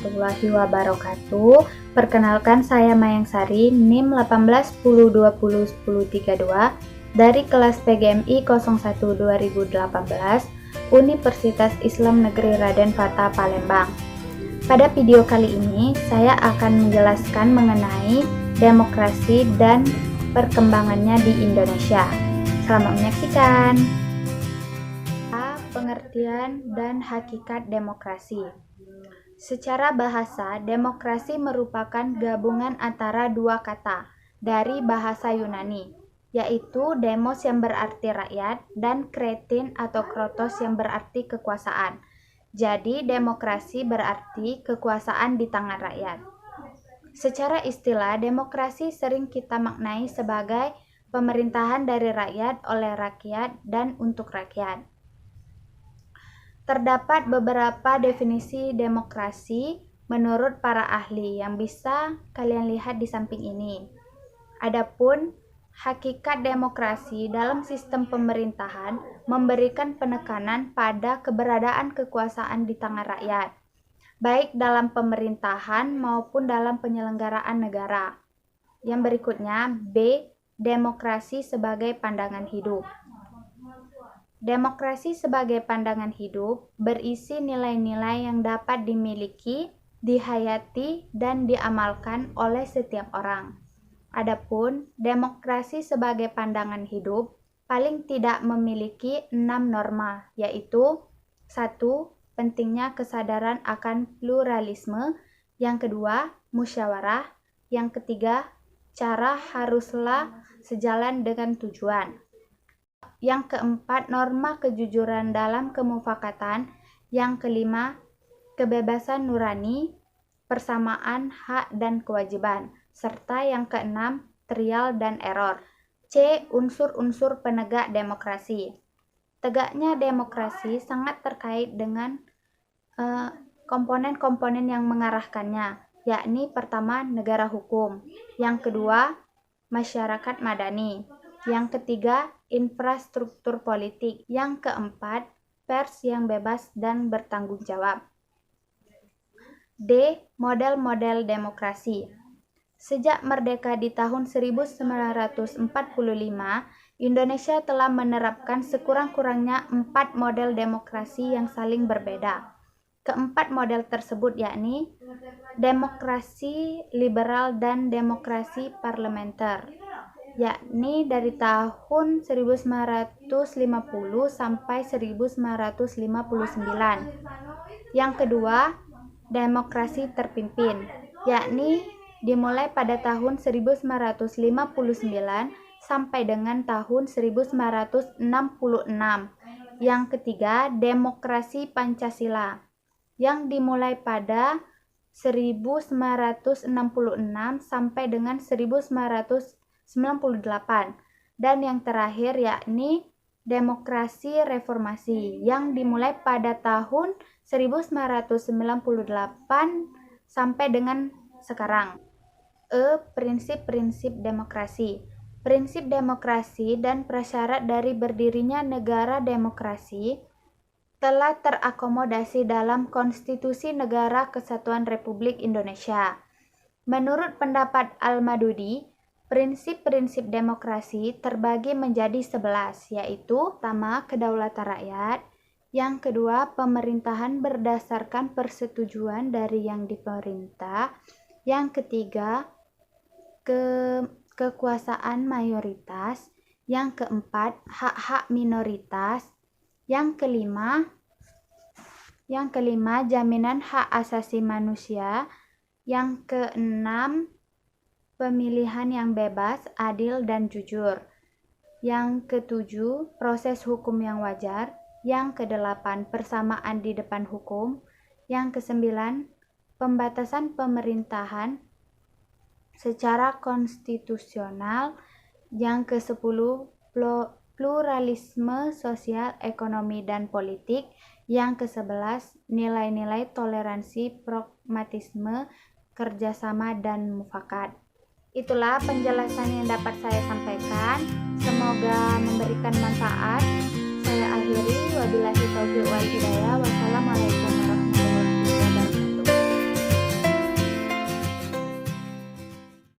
warahmatullahi wabarakatuh. Perkenalkan, saya Mayang Sari, NIM 1810201032 dari kelas PGMI 01 2018 Universitas Islam Negeri Raden Fata Palembang. Pada video kali ini, saya akan menjelaskan mengenai demokrasi dan perkembangannya di Indonesia. Selamat menyaksikan. Pengertian dan hakikat demokrasi. Secara bahasa, demokrasi merupakan gabungan antara dua kata dari bahasa Yunani, yaitu demos yang berarti rakyat dan kretin atau krotos yang berarti kekuasaan. Jadi, demokrasi berarti kekuasaan di tangan rakyat. Secara istilah, demokrasi sering kita maknai sebagai pemerintahan dari rakyat, oleh rakyat, dan untuk rakyat. Terdapat beberapa definisi demokrasi menurut para ahli yang bisa kalian lihat di samping ini. Adapun hakikat demokrasi dalam sistem pemerintahan memberikan penekanan pada keberadaan kekuasaan di tangan rakyat, baik dalam pemerintahan maupun dalam penyelenggaraan negara. Yang berikutnya, B. Demokrasi sebagai pandangan hidup. Demokrasi sebagai pandangan hidup berisi nilai-nilai yang dapat dimiliki, dihayati, dan diamalkan oleh setiap orang. Adapun demokrasi sebagai pandangan hidup paling tidak memiliki 6 norma, yaitu 1. Pentingnya kesadaran akan pluralisme. Yang kedua, musyawarah. Yang ketiga, cara haruslah sejalan dengan tujuan. Yang keempat, norma kejujuran dalam kemufakatan. Yang kelima, kebebasan nurani, persamaan hak dan kewajiban. Serta yang keenam, trial dan error. C. Unsur-unsur penegak demokrasi. Tegaknya demokrasi sangat terkait dengan komponen-komponen yang mengarahkannya, yakni pertama, negara hukum. Yang kedua, masyarakat madani. Yang ketiga, infrastruktur politik. Yang keempat, pers yang bebas dan bertanggung jawab. D. Model-model demokrasi. Sejak merdeka di tahun 1945, Indonesia telah menerapkan sekurang-kurangnya 4 model demokrasi yang saling berbeda. Keempat model tersebut yakni demokrasi liberal dan demokrasi parlementer, yakni dari tahun 1950 sampai 1959. Yang kedua, demokrasi terpimpin, yakni dimulai pada tahun 1959 sampai dengan tahun 1966. Yang ketiga, demokrasi Pancasila, yang dimulai pada 1966 sampai dengan 1998, dan yang terakhir yakni demokrasi reformasi yang dimulai pada tahun 1998 sampai dengan sekarang. Prinsip-prinsip demokrasi. Prinsip demokrasi dan prasyarat dari berdirinya negara demokrasi telah terakomodasi dalam Konstitusi Negara Kesatuan Republik Indonesia. Menurut pendapat Al-Madudi, prinsip-prinsip demokrasi terbagi menjadi 11, yaitu pertama, kedaulatan rakyat. Yang kedua, pemerintahan berdasarkan persetujuan dari yang diperintah. Yang ketiga, kekuasaan mayoritas. Yang keempat, hak-hak minoritas. Yang kelima, jaminan hak asasi manusia. Yang keenam, pemilihan yang bebas, adil, dan jujur. Yang ketujuh, proses hukum yang wajar. Yang kedelapan, persamaan di depan hukum. Yang kesembilan, pembatasan pemerintahan secara konstitusional. Yang kesepuluh, pluralisme sosial, ekonomi, dan politik. Yang ke-11, nilai-nilai toleransi, pragmatisme, kerjasama, dan mufakat. Itulah penjelasan yang dapat saya sampaikan. Semoga memberikan manfaat. Saya akhiri, wabillahi taufiq wal hidayah. Wassalamualaikum